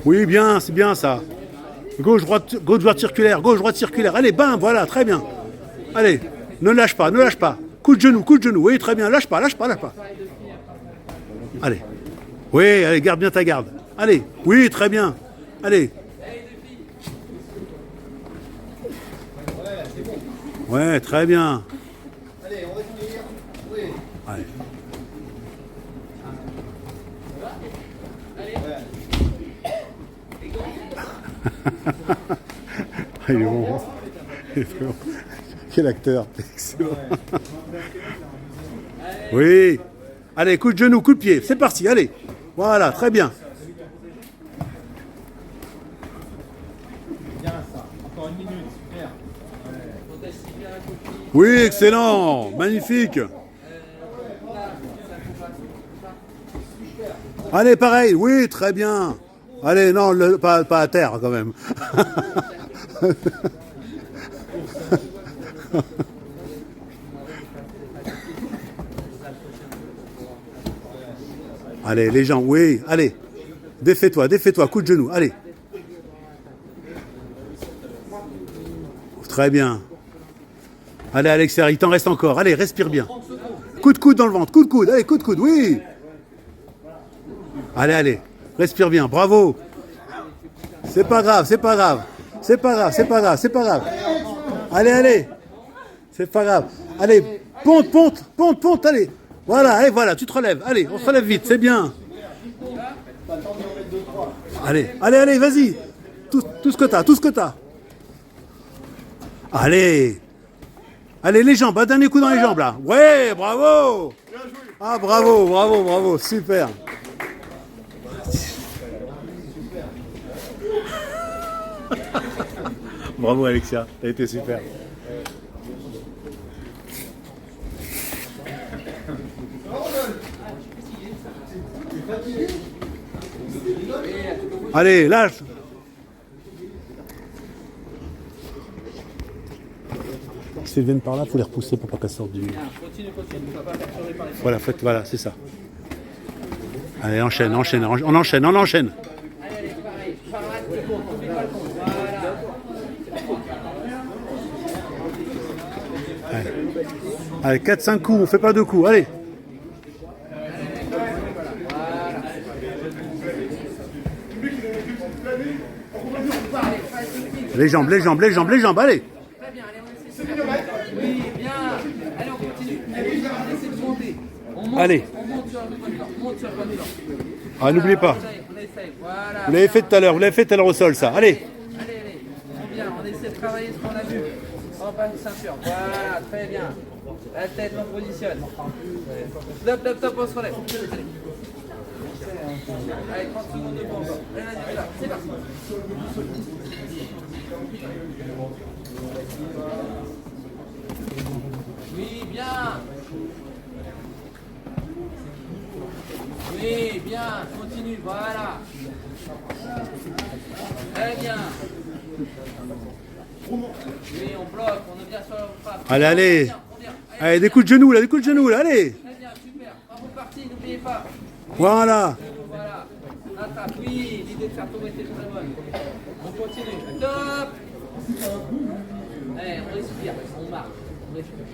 Oui, bien, c'est bien ça. Gauche, droite circulaire, gauche, droite circulaire. Allez, bam, voilà, très bien. Allez, ne lâche pas, ne lâche pas. Coup de genou, coup de genou. Oui, très bien, lâche pas, lâche pas, lâche pas. Allez. Oui, allez, garde bien ta garde. Allez, oui, très bien. Allez. Ouais, très bien. Allez, on va finir. Oui. Allez. Il est bon. Il est très bon. Quel acteur. Excellent. Oui. Allez, coup de genou, coup de pied. C'est parti, allez. Voilà, très bien. Bien ça. Encore une minute. Super. Oui, excellent. Magnifique. Allez, pareil. Oui, très bien. Allez, non, pas à terre quand même. Allez, les gens, oui, allez. Défais-toi, coup de genou, allez. Très bien. Allez, Alexia, il t'en reste encore. Allez, respire bien. Coup de coude dans le ventre, coup de coude, allez, coup de coude, oui. Allez, allez, respire bien, bravo. C'est pas grave, c'est pas grave. C'est pas grave, c'est pas grave, c'est pas grave. Allez, allez. C'est pas grave. Allez, ponte, allez. Voilà, et voilà, tu te relèves. Allez, on se relève vite, c'est bien. Allez, vas-y. Tout ce que t'as. Allez. Allez, les jambes, un dernier coup dans les jambes, là. Ouais, bravo. Ah, bravo, super. Bravo, Alexia, t'as été super. Allez, lâche. Si elles viennent par là, il faut les repousser pour pas qu'elles sortent du... Voilà, c'est ça. Allez, enchaîne. On enchaîne. Allez, 4-5 coups, on fait pas 2 coups, allez. Les jambes, allez. Très bien, allez, on essaie de faire. Oui, bien. Allez, on continue. On essaie de monter. On monte, Allez. On monte sur le point de corps. Monte sur le point de corps. Ah, n'oubliez pas. On essaye. Voilà. Vous l'avez fait tout à l'heure, au sol, ça. Allez. Allez. On essaie de travailler ce qu'on a vu. On passe de ceinture. Voilà, très bien. La tête, on positionne. Top, on se relève. Allez, 30 secondes de pause. Allez, vas-y, là. C'est parti. Oui, bien. Oui, bien. Continue, voilà. Très bien. Oui, on bloque, on est bien sur la frappe. Allez. Allez, des coups de genoux, là, allez. Très bien, super. Bravo, parti, n'oubliez pas. Voilà. Voilà. Attrape, oui, l'idée de faire tourner était très bonne. On continue. Top. Allez, on respire, on marche. On respire.